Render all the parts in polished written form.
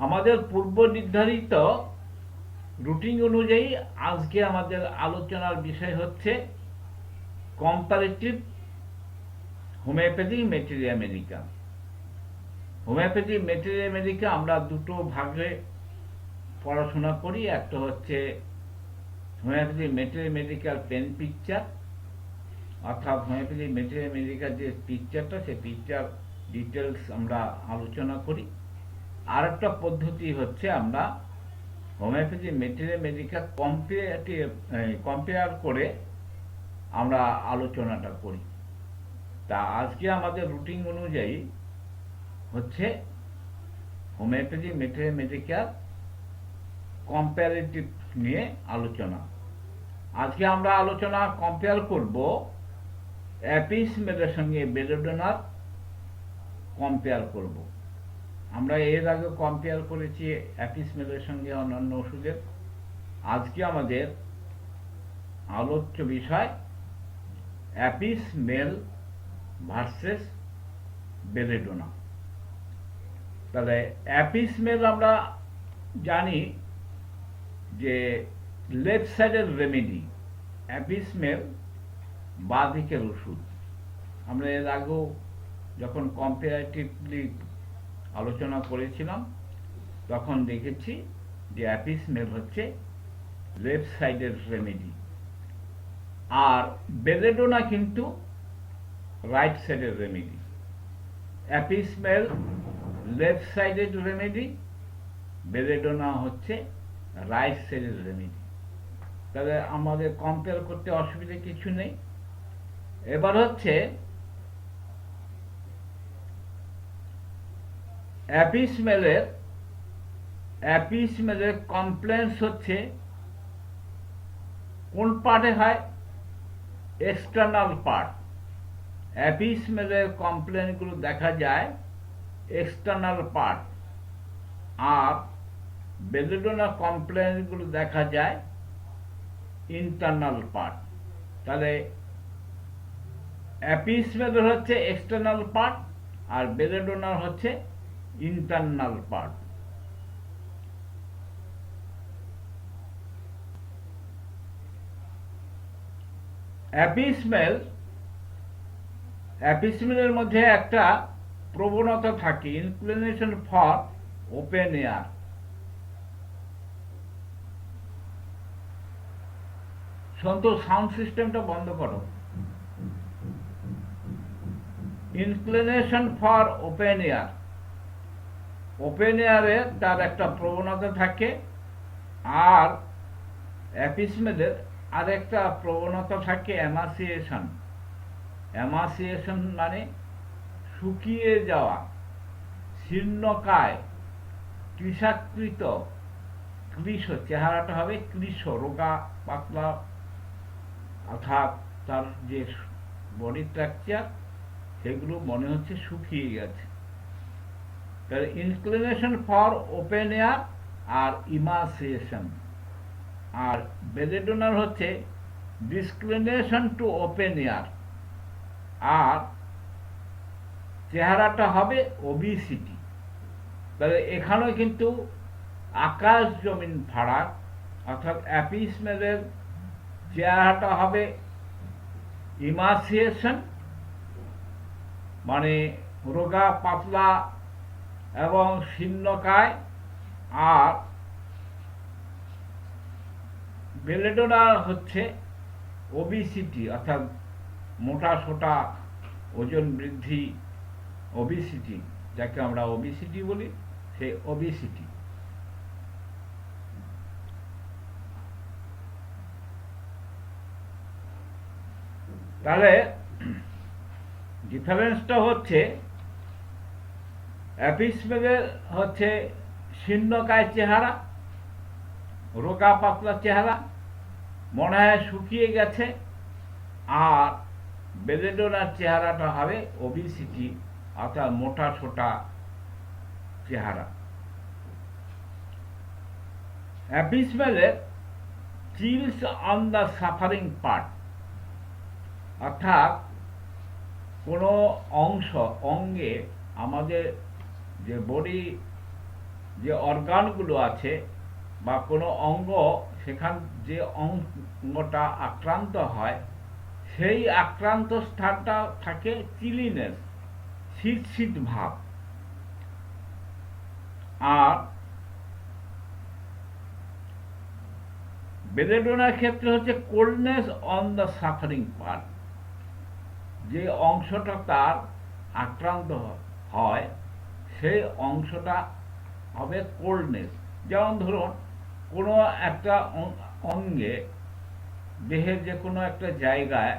আমাদের পূর্ব নির্ধারিত রুটিন অনুযায়ী আজকে আমাদের আলোচনার বিষয় হচ্ছে comparative homoeopathy materia medica. Homoeopathy materia medica আমরা দুটো ভাগে পড়াশোনা করি। একটা হচ্ছে homoeopathy materia medical pain picture, অর্থাৎ হোমিওপ্যাথি ম্যাটেরিয়া মেডিকাল যে পিকচারটা, সেই পিকচার ডিটেলস আমরা আলোচনা করি। আর একটা পদ্ধতি হচ্ছে আমরা হোমিওপ্যাথি ম্যাটেরিয়া মেডিকাল কম্পেয়ার করে আমরা আলোচনাটা করি। তা আজকে আমাদের রুটিন অনুযায়ী হচ্ছে হোমিওপ্যাথি ম্যাটেরিয়া মেডিকাল কম্পারেটিভ নিয়ে আলোচনা। আজকে আমরা আলোচনা কম্পেয়ার করব অ্যাপিসমেলের সঙ্গে বেলেডোনার কম্পেয়ার করব। আমরা এর আগে কম্পেয়ার করেছি অ্যাপিসমেলের সঙ্গে অন্যান্য ওষুধের। আজকে আমাদের আলোচ্য বিষয় অ্যাপিসমেল ভার্সেস বেলেডোনা। তাহলে অ্যাপিসমেল আমরা জানি যে লেফট সাইডের রেমেডি। অ্যাপিসমেল বাঁ দিকের ওষুধ। আমরা এর আগেও যখন কম্পারেটিভলি আলোচনা করেছিলাম তখন দেখেছি যে অ্যাপিসমেল হচ্ছে লেফট সাইডের রেমেডি, আর বেলেডোনা কিন্তু রাইট সাইডের রেমেডি। অ্যাপিসমেল লেফট সাইডের রেমেডি, বেলেডোনা হচ্ছে রাইট সাইডের রেমেডি। তাহলে আমাদের কম্পেয়ার করতে অসুবিধা কিছু নেই। এবার হচ্ছে অ্যাপিসমেলের কমপ্লেন্স হচ্ছে কোন পার্টে হয়? External part. অ্যাপিসমেলের কমপ্লেনগুলো দেখা যায় এক্সটার্নাল পার্ট, আর বেলেডোনার কমপ্লেনগুলো দেখা যায় ইন্টারনাল পার্ট। তাহলে অ্যাপিসমেলের হচ্ছে এক্সটার্নাল পার্ট আর বেলেডোনার হচ্ছে ইন্টারনাল পার্ট। অ্যাপিসমেলের মধ্যে একটা প্রবণতা থাকে, inclination for open air. Santosh, sound সিস্টেমটা বন্ধ করো। Inclination for open air, open এয়ারে তার একটা প্রবণতা থাকে। আর অ্যাপিসমেলের আর একটা প্রবণতা থাকে এমাসিয়েশন। এমাসিয়েশন মানে শুকিয়ে যাওয়া, শীর্ণকায়, কৃশাকৃত, ক্লিশ। চেহারাটা হবে ক্লিশ, রোগা পাতলা, অর্থাৎ তার যে বডি স্ট্রাকচার সেগুলো মনে হচ্ছে শুকিয়ে গেছে। তাহলে ইনক্লিনেশন ফর ওপেন এয়ার আর ইমাসিয়েশন। আর বেলেডোনার হচ্ছে ডিসক্লিনেশন টু ওপেন এয়ার, আর চেহারাটা হবে ওবিসিটি। তাহলে এখানেও কিন্তু আকাশ জমিন ফারাক। অর্থাৎ অ্যাপিসমেলের চেহারাটা হবে ইমাসিয়েশন, মানে রোগা পাতলা এবং শীর্ণকায়, আর বেলেডোনার হচ্ছে ওবিসিটি, অর্থাৎ মোটা সোটা, ওজন বৃদ্ধি, ওবিসিটি, যাকে আমরা ওবিসিটি বলি, সেই ওবিসিটি। তাহলে ডিফারেন্সটা হচ্ছে অ্যাপিসমেলের হচ্ছে শীর্ণকায় চেহারা, রোগা পাতলা চেহারা, মনে হয় শুকিয়ে গেছে। আর বেলেডোনার চেহারাটা হবে ওবিসিটি, অর্থাৎ মোটা সোটা চেহারা। অ্যাপিসমেলের chills on the suffering part, অর্থাৎ কোনো অঙ্গে আমাদের যে বডি যে অর্গানগুলো আছে বা কোনো অঙ্গ, সেখান যে অঙ্গটা আক্রান্ত হয় সেই আক্রান্ত স্থানটা থাকে চিলিনেস, শীত শীত ভাব। আর বেলেডোনার ক্ষেত্রে হচ্ছে coldness on the suffering part, যে অংশটা তার আক্রান্ত হয় সেই অংশটা হবে কোল্ডনেস। যেমন ধরুন কোনো একটা অঙ্গে, দেহের যে কোনো একটা জায়গায়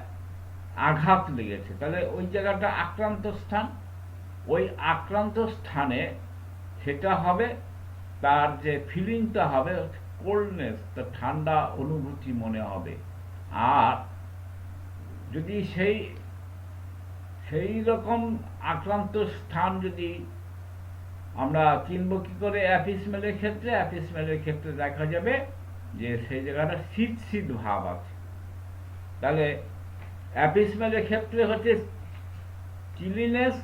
আঘাত লেগেছে, তাহলে ওই জায়গাটা আক্রান্ত স্থান, ওই আক্রান্ত স্থানে সেটা হবে, তার যে ফিলিংটা হবে কোল্ডনেস, তার ঠান্ডা অনুভূতি মনে হবে। আর যদি সেই রকম আক্রান্ত স্থান যদি আমরা চিনব কি করে অ্যাপিসমেলের ক্ষেত্রে? অ্যাপিসমেলের ক্ষেত্রে দেখা যাবে যে সেই জায়গাটা শীত শীত ভাব আছে। তাহলে অ্যাপিসমেলের ক্ষেত্রে হচ্ছে চিলিনেস,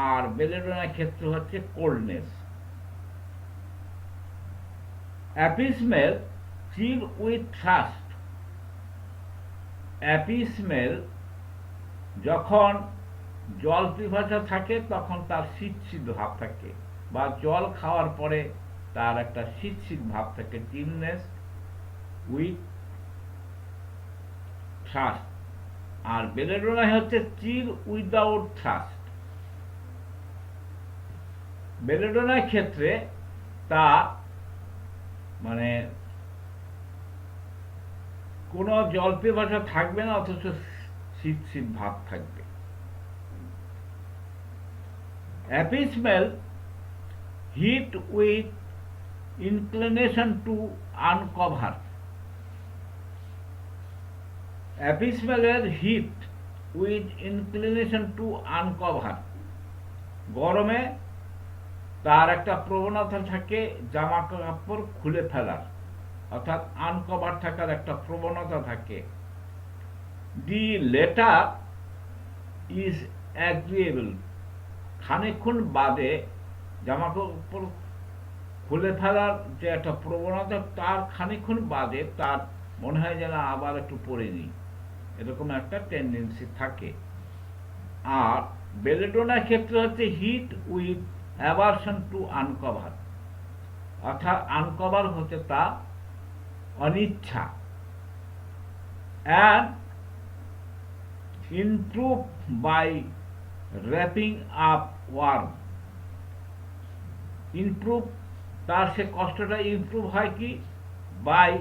আর বেলেডোনার ক্ষেত্রে হচ্ছে coldness. Apis mel chill with thirst. Apis mel যখন জল পিপাসা থাকে তখন তার শীত শীত ভাব থাকে, বা জল খাওয়ার পরে তার একটা শীত শীত ভাব থাকে, চিলনেস উইথ থ্রাস্ট। আর বেলেডোনায় হচ্ছে চিল উইদাউট থ্রাস্ট। বেলেডোনার ক্ষেত্রে তা মানে কোনো জল পিপাসা থাকবে না, অথচ শীত শীত ভাব থাকবে। Apis mel heat with inclination to uncover. অ্যাপিসমেলের heat with inclination to uncover, গরমে তার একটা প্রবণতা থাকে জামা কাপড় খুলে ফেলার, অর্থাৎ আনকভার থাকার একটা প্রবণতা থাকে। The letter is অ্যাগ্রিয়েবল। খানিকক্ষণ বাদে জামা কাপড় খুলে ফেলার যে একটা প্রবণতা, তার খানিকক্ষণ বাদে তার মনে হয় যেন আবার একটু পরে নিই, এরকম একটা টেন্ডেন্সি থাকে। আর বেলেডোনার ক্ষেত্রে হচ্ছে heat with aversion to uncover, অর্থাৎ আনকভার হতে তার অনিচ্ছা। And improve by wrapping up warm. Improve, তার সে কষ্টটা ইমপ্রুভ হয় কি? বাই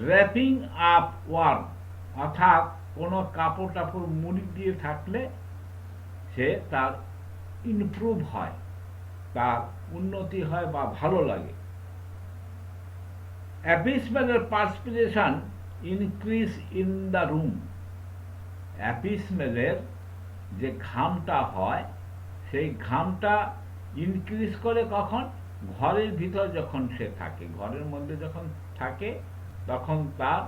র্যাপিং আপ ওয়ার্ম, অর্থাৎ কোনো কাপড় টাপড় মুড়ি দিয়ে থাকলে সে তার ইমপ্রুভ হয়, তার উন্নতি হয় বা ভালো লাগে। অ্যাপিসমেলের perspiration increase in the room. অ্যাপিসমেলের যে ঘামটা হয় সেই ঘামটা ইনক্রিজ করে কখন? ঘরের ভিতর যখন সে থাকে, ঘরের মধ্যে যখন থাকে তখন তার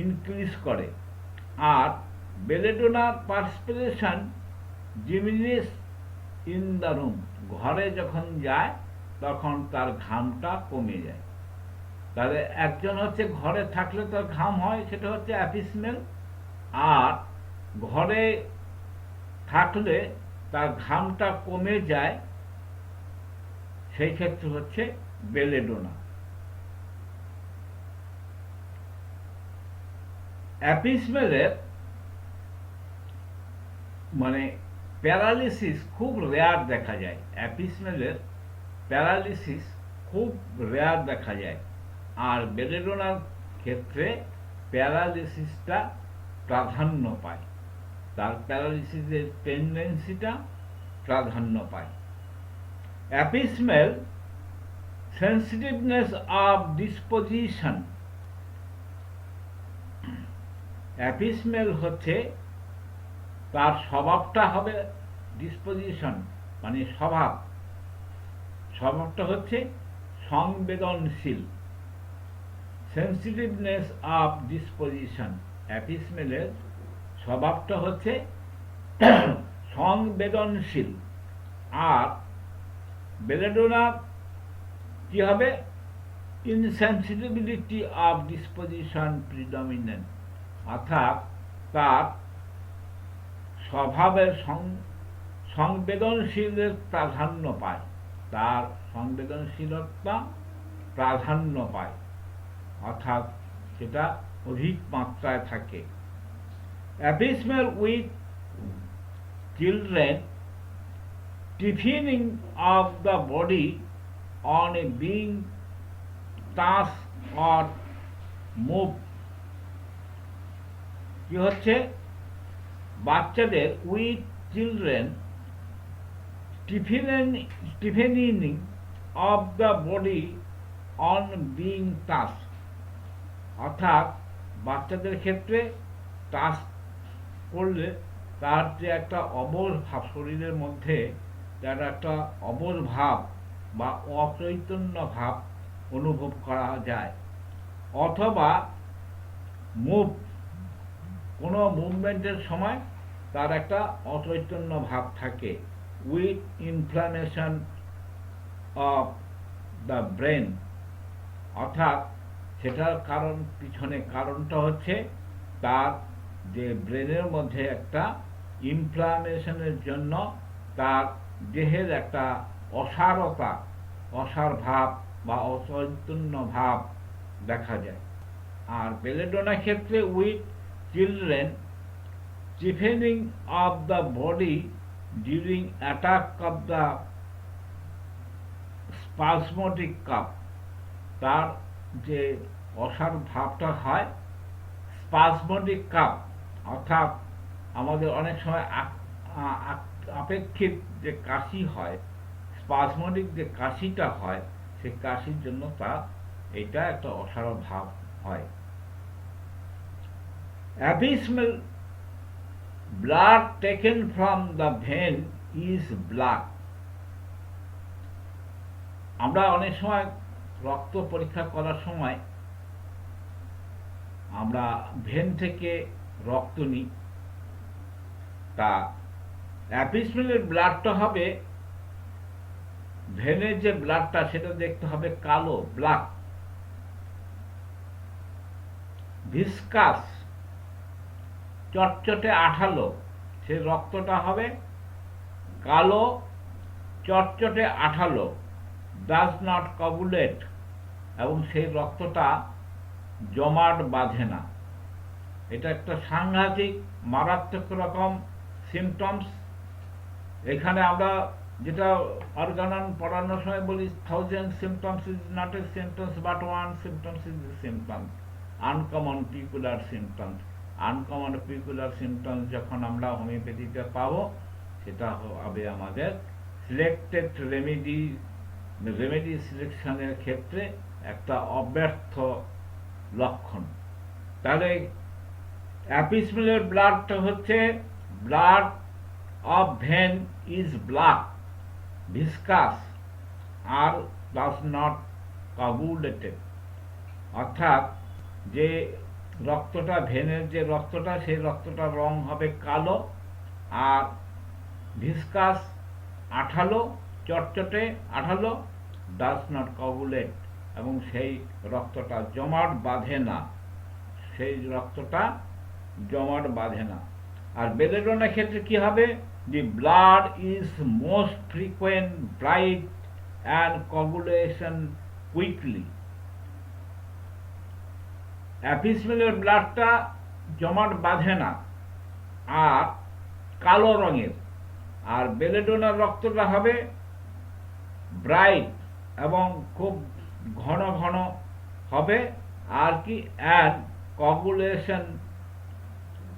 ইনক্রিজ করে। আর বেলেডোনার perspiration diminish in the room, ঘরে যখন যায় তখন তার ঘামটা কমে যায়। তাহলে একজন হচ্ছে ঘরে থাকলে তার ঘাম হয়, সেটা হচ্ছে অ্যাপিসমেল। আর ঘরে থাকলে তার ঘামটা কমে যায়, সেই ক্ষেত্রে হচ্ছে বেলেডোনা। অ্যাপিসমেলের মানে প্যারালিসিস খুব রেয়ার দেখা যায়। অ্যাপিসমেলের প্যারালিসিস খুব রেয়ার দেখা যায়, আর বেলেডোনার ক্ষেত্রে প্যারালিসিসটা প্রাধান্য পায়, তার প্যারালিসিসের টেন্ডেন্সিটা প্রাধান্য পায়। অ্যাপিসমেল সেন্সিটিভনেস অফ ডিসপোজিশন। অ্যাপিসমেল হচ্ছে তার স্বভাবটা হবে ডিসপোজিশন, মানে স্বভাবটা হচ্ছে সংবেদনশীল। সেন্সিটিভনেস অফ ডিসপোজিশন, অ্যাপিসমেলের স্বভাবটা হচ্ছে সংবেদনশীল। আর বেলেডোনার কি হবে? ইনসেন্সিটিভিলিটি অফ ডিসপোজিশন প্রিডমিনেন্ট, অর্থাৎ তার স্বভাবের সংবেদনশীলের প্রাধান্য পায়, তার সংবেদনশীলতা প্রাধান্য পায়, অর্থাৎ সেটা অধিক মাত্রায় থাকে। Apis mel with children, stiffening of the body on a being tossed or moved। কি হচ্ছে? বাচ্চাদের with children stiffening of the body on being touched, অর্থাৎ বাচ্চাদের ক্ষেত্রে টাচ করলে তার যে একটা অবশ ভাব, শরীরের মধ্যে তার একটা অবশ ভাব বা অচৈতন্য ভাব অনুভব করা যায়। অথবা মুভ, কোনো মুভমেন্টের সময় তার একটা অচৈতন্য ভাব থাকে। With inflammation of the brain, অর্থাৎ সেটার পিছনে কারণটা হচ্ছে তার যে ব্রেনের মধ্যে একটা ইনফ্লামেশনের জন্য তার দেহের একটা অসার ভাব বা অচৈতন্য ভাব দেখা যায়। আর বেলেডোনার ক্ষেত্রে with children stiffening of the body during attack of the spasmodic cough, তার যে অসার ভাবটা হয় স্পাজমোডিক কাপ, অর্থাৎ আমাদের অনেক সময় আপেক্ষিক যে কাশি হয়, স্পাজমোডিক যে কাশিটা হয়, সেই কাশির জন্য তার এটা একটা অসার ভাব হয়। অ্যাবিসমাল blood taken from the vein is blood। আমরা অনেক সময় রক্ত পরীক্ষা করার সময় আমরা ভেন থেকে রক্ত নিই, তা অ্যাবিসমালের ব্লাডটা হবে, ভেনের যে ব্লাডটা সেটা দেখতে হবে কালো, ব্ল্যাক। ভিসকাস, চটচটে আঠালো, সেই রক্তটা হবে কালো, চটচটে আঠালো, ডাজ নট কগুলেট, এবং সেই রক্তটা জমাট বাঁধে না। এটা একটা সাংঘাতিক মারাত্মক রকম সিমটমস। এখানে আমরা যেটা অর্গানন পড়ানোর সময় বলি, 1000 symptoms is not a symptoms but one symptoms is a symptom, uncommon peculiar symptoms. Uncommon peculiar symptoms যখন আমরা হোমিওপ্যাথিতে পাবো, সেটা হবে আমাদের সিলেক্টেড রেমেডি সিলেকশনের ক্ষেত্রে একটা অব্যর্থ লক্ষণ। তাহলে অ্যাবিসমালের ব্লাডটা হচ্ছে blood of vein is black, viscous আর ডাজ নট কোয়াগুলেটেড, অর্থাৎ যে রক্তটা ভেনের যে রক্তটা, সেই রক্তটার রং হবে কালো, আর ভিসকাস আঠালো, চটচটে আঠালো, ডাজ নট কোয়াগুলেট, এবং সেই রক্তটা জমাট বাঁধে না, সেই রক্তটা জমাট বাঁধে না। আর বেলেডোনার ক্ষেত্রে কি হবে? The blood is most frequent, bright and coagulation quickly. অ্যাবিসমালের ব্লাডটা জমাট বাঁধে না আর কালো রঙের, আর বেলেডোনার রক্তটা হবে ব্রাইট এবং খুব ঘন ঘন হবে। আর কি? অ্যান্ড কোয়াগুলেশন,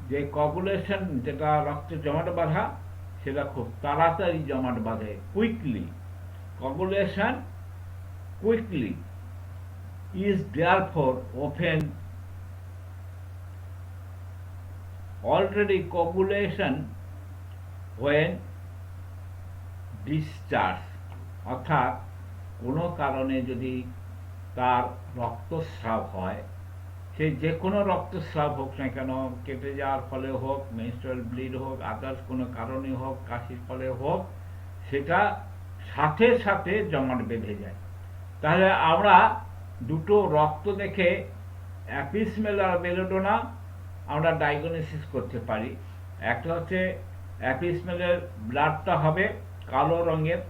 যে কোয়াগুলেশন যেটা রক্তে জমাট বাঁধা, সেটা খুব তাড়াতাড়ি জমাট বাঁধে, quickly. Coagulation quickly is therefore often already coagulation when discharge, অর্থাৎ কোনো কারণে যদি তার রক্তস্রাব হয়, সে যে কোনো রক্তস্রাব হোক না কেন, কেটে যাওয়ার ফলে হোক, মেনস্ট্রুয়াল ব্লিড হোক, আদার্স কোনো কারণে হোক, কাশির ফলে হোক, সেটা সাথে সাথে জমাট বেঁধে যায়। তাহলে আমরা দুটো রক্ত দেখে অ্যাপিসমেল আর বেলেডোনা আমরা ডায়াগনোসিস করতে পারি। একটা হচ্ছে অ্যাপিসমেলের ব্লাডটা হবে কালো রঙের,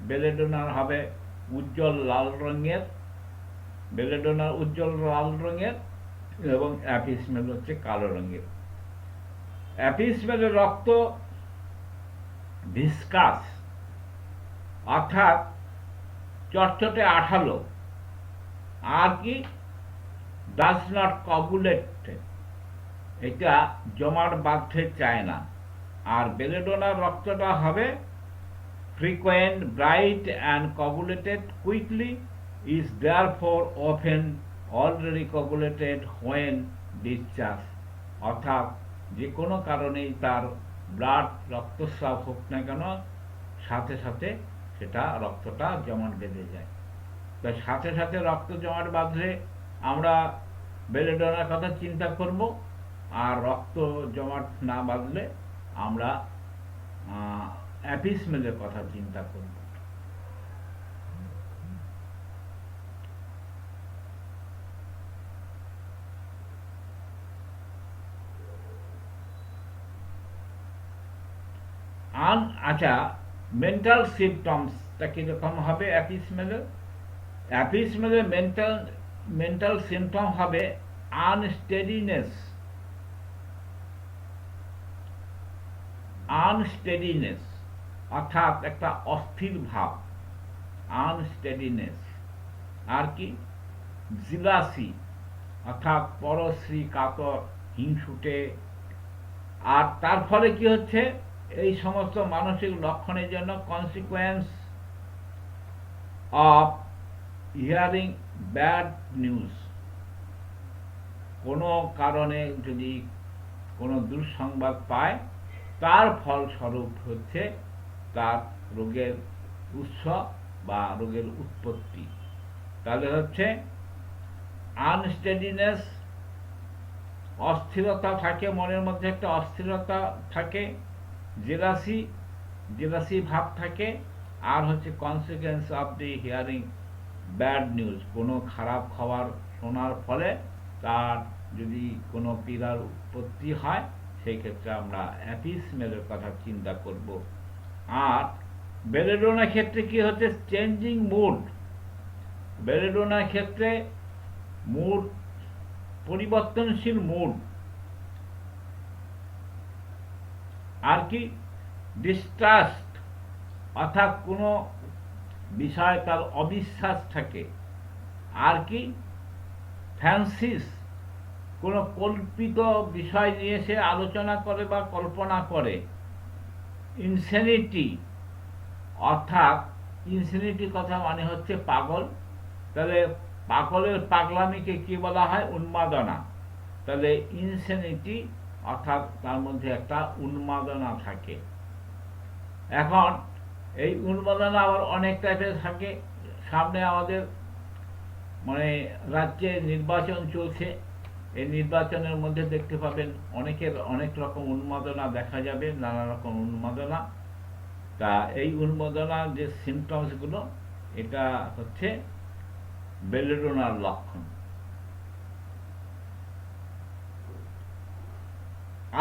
বেলেডোনার হবে উজ্জ্বল লাল রঙের, বেলেডোনার উজ্জ্বল লাল রঙের এবং অ্যাপিসমেল হচ্ছে কালো রঙের। অ্যাপিসমেলের রক্ত ভিসকাস অর্থাৎ চটচটে আঠালো, আর কি ডাজ নট কগুলেট, এটা জমাট বাঁধতে চায় না। আর বেলেডোনার রক্তটা হবে frequent, bright and coagulated quickly, is therefore often already coagulated when discharged, অর্থাৎ যে কোনো কারণেই তার ব্লাড রক্তস্রাব হোক না কেন সাথে সাথে সেটা রক্তটা জমাট বেঁধে যায়। তো সাথে সাথে রক্ত জমাট বাঁধলে আমরা বেলেডোনার কথা চিন্তা করব, আর রক্ত জমাট না বাঁধলে আমরা অ্যাপিসমেলের কথা চিন্তা করব। আচ্ছা, মেন্টাল সিমটমসটা কিরকম হবে অ্যাপিসমেলের? অ্যাপিসমেলের মেন্টাল সিমটম হবে আনস্টেডিনেস, অর্থাৎ একটা অস্থির ভাব, আনস্টেডিনেস। আর কি জিলাসি অর্থাৎ পরশ্রী, কাতর, হিংসুটে। আর তার ফলে কি হচ্ছে, এই সমস্ত মানসিক লক্ষণের জন্য consequence of hearing bad news, কোনো কারণে যদি কোনো দুঃসংবাদ পায় তার ফলস্বরূপ হচ্ছে তার রোগের উৎস বা রোগের উৎপত্তি। তাহলে হচ্ছে আনস্টেডিনেস, অস্থিরতা থাকে, মনের মধ্যে একটা অস্থিরতা থাকে, জেলাসি ভাব থাকে, আর হচ্ছে consequence of the hearing bad news, কোনো খারাপ খবর শোনার ফলে তার যদি কোনো পীড়ার উৎপত্তি হয় সেই ক্ষেত্রে আমরা অ্যাপিসমেলের কথা চিন্তা করব। আর বেলেডোনার ক্ষেত্রে কি হচ্ছে, চেঞ্জিং মুড, বেলেডোনার ক্ষেত্রে মুড পরিবর্তনশীল মুড। আর কি ডিস্ট্রাস্ট, অর্থাৎ কোনো বিষয় তার অবিশ্বাস থাকে। আর কি ফ্যান্সিস, কোনো কল্পিত বিষয় নিয়ে সে আলোচনা করে বা কল্পনা করে। ইনসেনিটি, অর্থাৎ ইনসেনিটি কথা মানে হচ্ছে পাগল, তাহলে পাগলের পাগলামিকে কি বলা হয়, উন্মাদনা। তাহলে ইনসেনিটি অর্থাৎ তার মধ্যে একটা উন্মাদনা থাকে। এখন এই উন্মাদনা আবার অনেক টাইপের থাকে। সামনে আমাদের মানে রাজ্যে নির্বাচন চলছে, এই নির্বাচনের মধ্যে দেখতে পাবেন অনেকের অনেক রকম উন্মাদনা দেখা যাবে, নানা রকম উন্মাদনা। তা এই উন্মাদনার যে সিমটমসগুলো, এটা হচ্ছে বেলেডোনার লক্ষণ।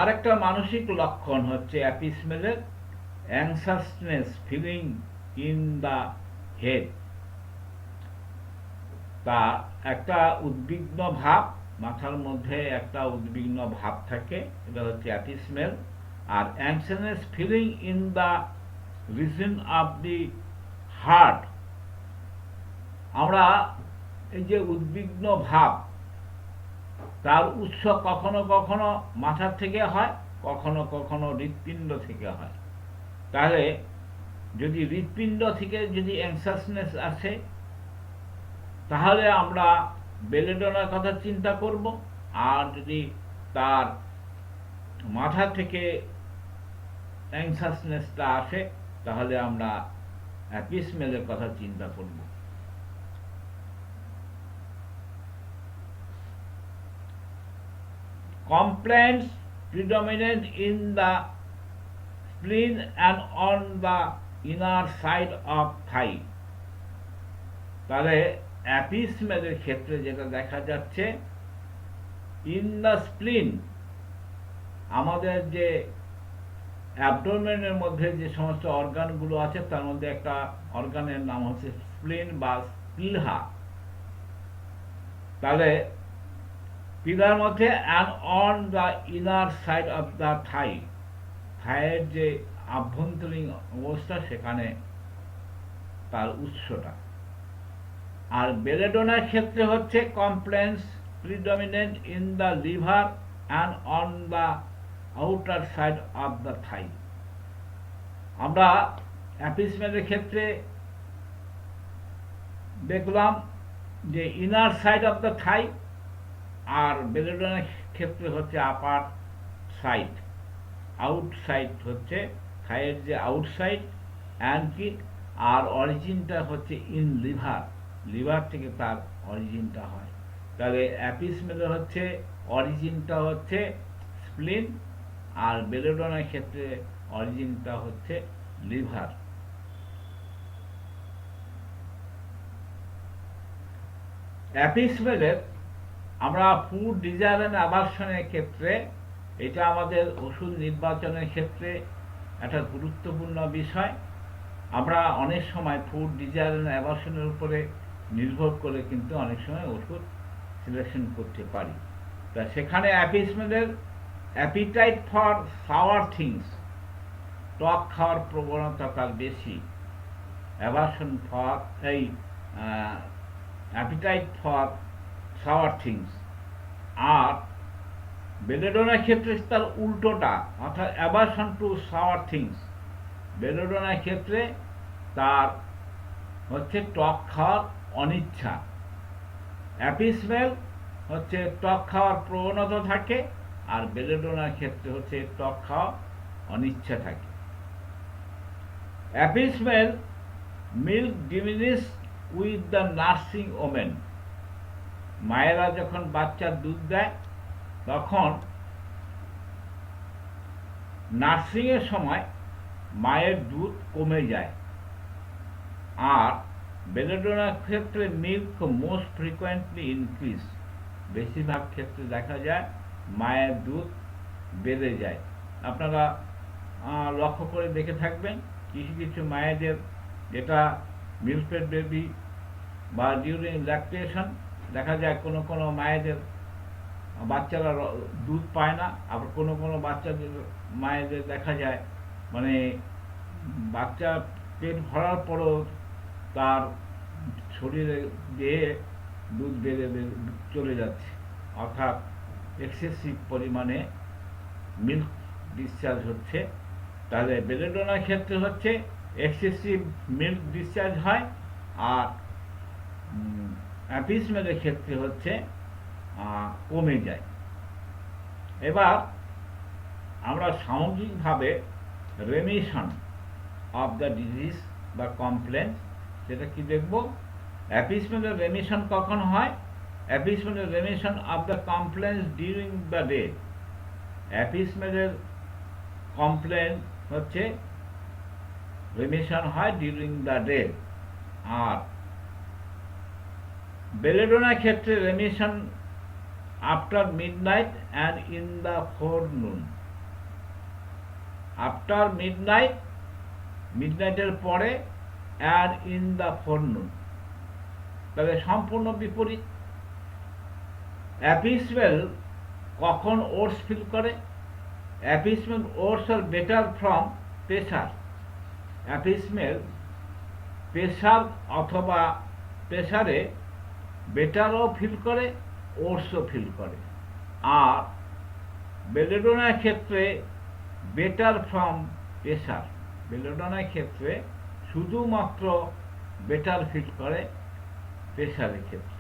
আরেকটা মানসিক লক্ষণ হচ্ছে অ্যাপিসমেলের অ্যাংসাসনেস ফিলিং ইন দ্য হেড, তা একটা উদ্বিগ্ন ভাব, মাথার মধ্যে একটা উদ্বিগ্ন ভাব থাকে, এটা হচ্ছে অ্যাপিসমেল। আর anxiousness feeling in the region of the heart, আমরা এই যে উদ্বিগ্ন ভাব তার উৎস কখনো কখনো মাথার থেকে হয়, কখনো কখনো হৃৎপিণ্ড থেকে হয়। তাহলে যদি হৃৎপিণ্ড থেকে যদি অ্যাংসাসনেস আসে তাহলে আমরা বেলেডোনার কথা চিন্তা করব, আর যদি তার মাথা থেকে অ্যাংসাসনেসটা আসে তাহলে আমরা অ্যাপিসমেলের কথা চিন্তা করব। Complaints predominate in the spleen and on the inner side of thigh. তাহলে অ্যাপিসমেলের ক্ষেত্রে যেটা দেখা যাচ্ছে, ইন দ্য স্প্লিন, আমাদের যে অ্যাবডোমেনের মধ্যে যে সমস্ত অর্গানগুলো আছে তার মধ্যে একটা অর্গানের নাম হচ্ছে স্প্লিন বা স্প্লিহা। তাহলে পিলার মধ্যে and on the inner side of the থাইয়ের যে আভ্যন্তরীণ অবস্থা সেখানে তার উৎসটা। আর বেলেডোনার ক্ষেত্রে হচ্ছে complaints predominant in the liver and on the outer side of the thigh. আমরা অ্যাপিসমেলের ক্ষেত্রে দেখলাম যে inner side of the thigh, আর বেলেডোনার ক্ষেত্রে হচ্ছে আপার সাইড, আউটসাইড হচ্ছে থাইয়ের যে আউটসাইড অ্যান্ড কি, আর অরিজিনটা হচ্ছে ইন লিভার থেকে তার অরিজিনটা হয়। তাহলে অ্যাপিসমেলের হচ্ছে অরিজিনটা হচ্ছে স্প্লিন, আর বেলেডোনার ক্ষেত্রে অরিজিনটা হচ্ছে লিভার। অ্যাপিসমেলের আমরা ফুড ডিজায়ার এন্ড অ্যাভারশনের ক্ষেত্রে, এটা আমাদের ওষুধ নির্বাচনের ক্ষেত্রে একটা গুরুত্বপূর্ণ বিষয়। আমরা অনেক সময় ফুড ডিজায়ার এন্ড অ্যাভারশনের উপরে নির্ভর করে কিন্তু অনেক সময় ওষুধ সিলেকশন করতে পারি। তা সেখানে অ্যাপিসমেলের অ্যাপিটাইট ফর সাওয়ার থিংস, টক খাওয়ার প্রবণতা তার বেশি। অ্যাভারশন ফর এই অ্যাপিটাইট ফর সাওয়ার থিংস। আর বেলেডোনার ক্ষেত্রে তার উল্টোটা, অর্থাৎ অ্যাভারশন টু সাওয়ার থিংস। বেলেডোনার ক্ষেত্রে তার হচ্ছে টক খাওয়ার অনিচ্ছা। অ্যাপিসমেল হচ্ছে টক খাওয়ার প্রবণতা থাকে, আর বেলেডোনার ক্ষেত্রে হচ্ছে টক খাওয়ার অনিচ্ছা থাকে। Apis mel milk diminish with the nursing women. মায়েরা যখন বাচ্চার দুধ দেয় তখন নার্সিংয়ের সময় মায়ের দুধ কমে যায়। আর বেলেডোনার ক্ষেত্রে মিল্ক মোস্ট ফ্রিকোয়েন্টলি ইনক্রিজ। বেশিরভাগ ক্ষেত্রে দেখা যায় মায়ের দুধ বেড়ে যায়। আপনারা লক্ষ্য করে দেখে থাকবেন, কিছু কিছু মায়েদের, যেটা মিল্কফেড বেবি বা ডিউরিং ল্যাকটেশন, দেখা যায় কোনো কোনো মায়েদের বাচ্চারা দুধ পায় না, আবার কোনো কোনো বাচ্চাদের মায়েদের দেখা যায় মানে বাচ্চা পেট ভরার পরও তার শরীরে গিয়ে দুধ বেড়ে চলে যাচ্ছে, অর্থাৎ এক্সেসিভ পরিমাণে মিল্ক ডিসচার্জ হচ্ছে। তাহলে বেলেডোনার ক্ষেত্রে হচ্ছে এক্সেসিভ মিল্ক ডিসচার্জ হয়, আর অ্যাপিসমেলের ক্ষেত্রে হচ্ছে কমে যায়। এবার আমরা সামগ্রিকভাবে রেমিশন অফ দ্য ডিজিজ বা কমপ্লেন, সেটা কি দেখব। অ্যাপিসমেলের রেমিশন কখন হয়? অ্যাপিসমেলের remission of the complaints during the day. অ্যাপিসমেলের কমপ্লেন হচ্ছে রেমিশন হয় ডিউরিং দ্য ডে। আর বেলেডোনার ক্ষেত্রে remission after midnight and in the forenoon. After মিডনাইটের পরে অ্যান্ড ইন দ্য ফোরনুন। তাহলে সম্পূর্ণ বিপরীত। অ্যাপিসমেল কখন ওটস ফিল করে? Apis mel worse are better from pressure. Apis mel pressure অথবা প্রেসারে বেটারও ফিল করে, ওটসও ফিল করে। আর বেলেডোনার ক্ষেত্রে বেটার ফ্রম প্রেসার। বেলেডোনার ক্ষেত্রে শুধুমাত্র বেটার ফিল করে, প্রেসারের ক্ষেত্রে।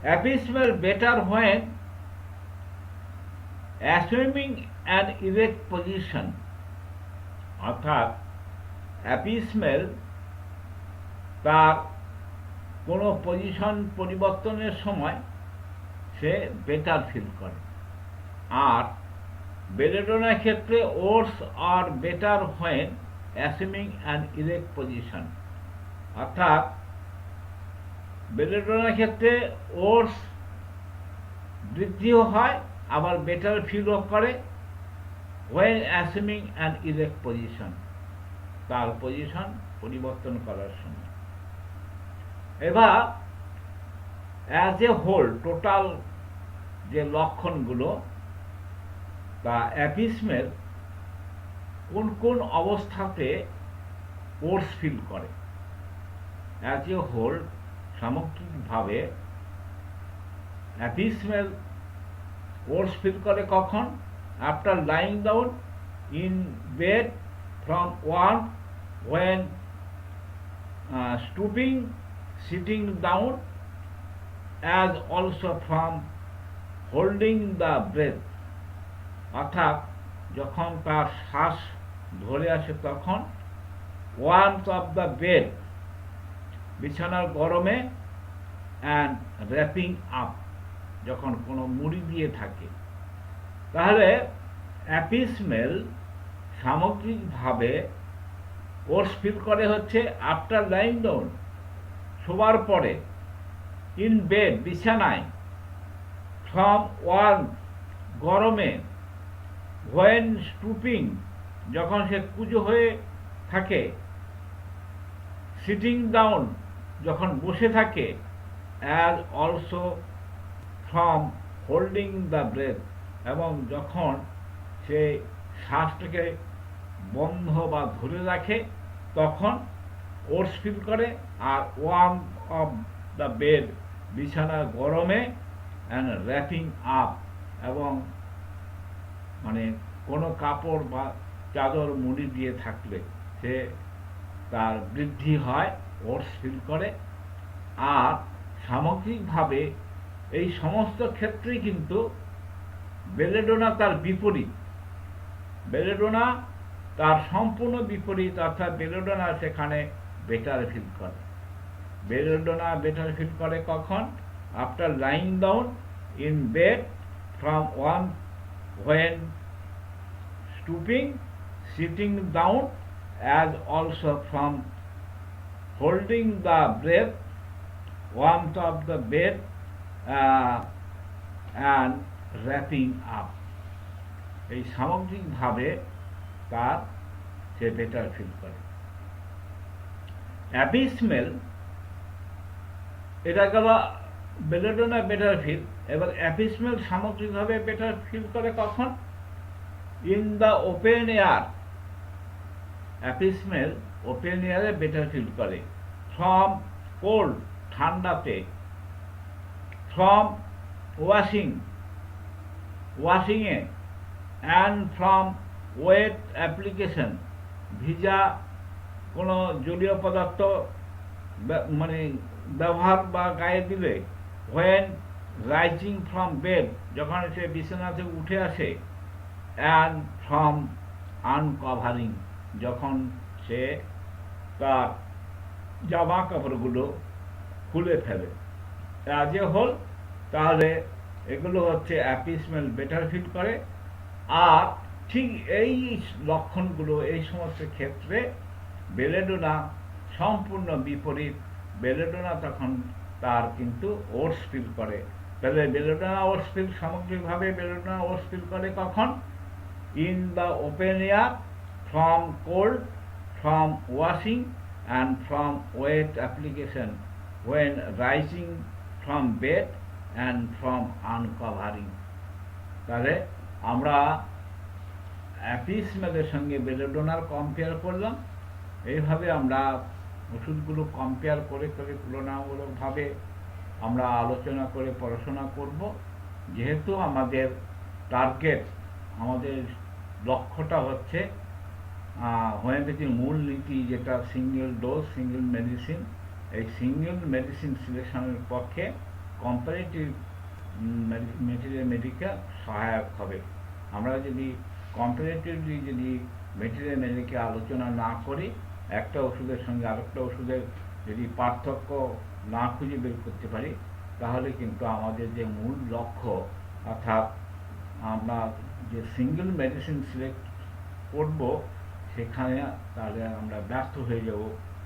Apis mel better when assuming an erect position. অর্থাৎ অ্যাপিসমেল তার কোনো পজিশন পরিবর্তনের সময় সে বেটার ফিল করে। আর বেলেডোনার ক্ষেত্রে worse are better when assuming an erect position. অর্থাৎ বেলেডোনার ক্ষেত্রে ওটস বৃদ্ধিও হয়, আবার বেটার ফিলও করে when assuming an erect position, তার পজিশন পরিবর্তন করার সময়। এবার অ্যাজ এ হোল টোটাল যে লক্ষণগুলো, তা অ্যাপিসমের কোন কোন অবস্থাতে ওটস ফিল করে। অ্যাজ এ হোল সামগ্রিকভাবে অ্যাপিসমেল ওটস ফিল করে কখন? After lying down in bed from one, when stooping, sitting down, as also from holding the breath, অর্থাৎ যখন তার শ্বাস ধরে আসে তখন, warmth of the bed, বিছানার গরমে, and wrapping up, যখন কোনো মুড়ি দিয়ে থাকে। তাহলে অ্যাপিসমেল সামগ্রিকভাবে ওটস ফিল করে হচ্ছে আফটার লাইং ডাউন, শোবার পরে, ইন বেড, বিছানায়, ফ্রম ওয়ার্ম, গরমে, হোয়েন স্টুপিং, যখন সে কুঁজো হয়ে থাকে, সিটিং ডাউন, যখন বসে থাকে, as also from holding the breath, এবং যখন সে শ্বাসটাকে বন্ধ বা ধরে রাখে তখন ওটস ফিল করে। আর ওয়ার্ম অফ দ্য বেড, বিছানার গরমে, অ্যান্ড র্যাপিং আপ, এবং মানে কোনো কাপড় বা চাদর মুড়ি দিয়ে থাকলে সে তার বৃদ্ধি হয়, ওটস ফিল করে। আর সামগ্রিকভাবে এই সমস্ত ক্ষেত্রেই কিন্তু বেলেডোনা তার বিপরীত। বেলেডোনা তার সম্পূর্ণ বিপরীত, অর্থাৎ বেলেডোনা সেখানে বেটার ফিল করে। বেলেডোনা বেটার ফিল করে কখন? After lying down in bed from one, when stooping, sitting down, as also from holding the breath, warmth of the bed, and wrapping up, এই সামগ্রিকভাবে তার সে বেটার ফিল করে। অ্যাপিসমেল, এটা গেল belladonna better feel. এবার অ্যাপিসমেল সামগ্রিকভাবে বেটার ফিল করে কখন? In the open air, Apis mel open এয়ারে বেটার ফিল করে। ফ্রম কোল্ড, ঠান্ডাতে। ফ্রম ওয়াশিংয়ে, অ্যান্ড ফ্রম ওয়েট অ্যাপ্লিকেশন, ভিজা কোনো জলীয় পদার্থ মানে ব্যবহার বা গায়ে দিলে। হোয়েন রাইজিং ফ্রম বেড, যখন সে বিছানা থেকে উঠে আসে। অ্যান্ড ফ্রম আনকভারিং, যখন সে তার জামা কাপড়গুলো খুলে ফেলে। অ্যাজ এ হোল তাহলে এগুলো হচ্ছে অ্যাপিসমেল বেটার ফিল করে। আর ঠিক এই লক্ষণগুলো, এই সমস্ত ক্ষেত্রে বেলেডোনা সম্পূর্ণ বিপরীত। বেলেডোনা তখন তার কিন্তু ওটস ফিল করে। তাহলে বেলেডোনা ওটস ফিল, সামগ্রিকভাবে বেলেডোনা ওটস ফিল করে কখন? In the open air, from cold, from washing, and from wet application, when rising from bed, and from uncovering. তাহলে আমরা অ্যাপিসমেলের সঙ্গে বেলেডোনার কম্পেয়ার করলাম। এইভাবে আমরা ওষুধগুলো কম্পেয়ার করে করে তুলনামূলকভাবে আমরা আলোচনা করে পড়াশোনা করব। যেহেতু আমাদের টার্গেট, আমাদের লক্ষ্যটা হচ্ছে হোমিওপ্যাথির মূল নীতি, যেটা সিঙ্গেল ডোজ, সিঙ্গেল মেডিসিন। এই সিঙ্গেল মেডিসিন সিলেকশনের পক্ষে কম্পারেটিভ ম্যাটেরিয়াল মেডিকেল সহায়ক হবে। আমরা যদি কম্পারেটিভলি যদি ম্যাটেরিয়াল মেডিকেল আলোচনা না করি, একটা ওষুধের সঙ্গে আরেকটা ওষুধের যদি পার্থক্য না খুঁজে বের করতে পারি, তাহলে কিন্তু আমাদের যে মূল লক্ষ্য, অর্থাৎ আমরা যে সিঙ্গেল মেডিসিন সিলেক্ট করব, সেখানে তাহলে আমরা ব্যর্থ হয়ে যাব।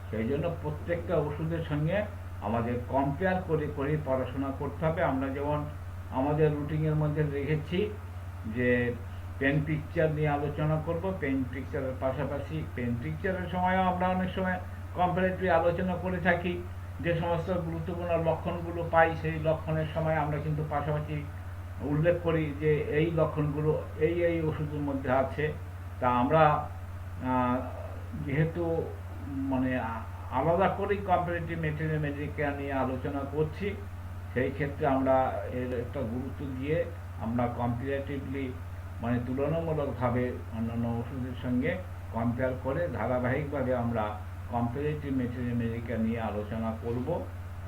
সেই জন্য প্রত্যেকটা ওষুধের সঙ্গে আমাদের কম্পেয়ার করে করে পড়াশোনা করতে হবে। আমরা যেমন আমাদের রুটিনের মধ্যে রেখেছি যে পেন পিকচার নিয়ে আলোচনা করব, পেন পিকচারের পাশাপাশি পেন পিকচারের সময়ও আমরা অনেক সময় কম্পারেটিভ আলোচনা করে থাকি। যে সমস্ত গুরুত্বপূর্ণ লক্ষণগুলো পাই সেই লক্ষণের সময় আমরা কিন্তু পাশাপাশি উল্লেখ করি যে এই লক্ষণগুলো এই এই ওষুধের মধ্যে আছে। তা আমরা যেহেতু মানে আলাদা করেই কম্পারেটিভ ম্যাটেরিয়াল মেডিকেল নিয়ে আলোচনা করছি, সেই ক্ষেত্রে আমরা এর একটা গুরুত্ব দিয়ে আমরা কম্পারেটিভলি মানে তুলনামূলকভাবে অন্যান্য ওষুধের সঙ্গে কম্পেয়ার করে ধারাবাহিকভাবে আমরা কম্পারেটিভ ম্যাটেরিয়াল মেডিকেল নিয়ে আলোচনা করব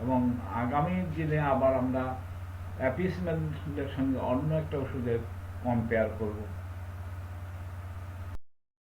এবং আগামী দিনে আবার আমরা অ্যাপিসমেন্টের সঙ্গে অন্য একটা ওষুধের কম্পেয়ার করব।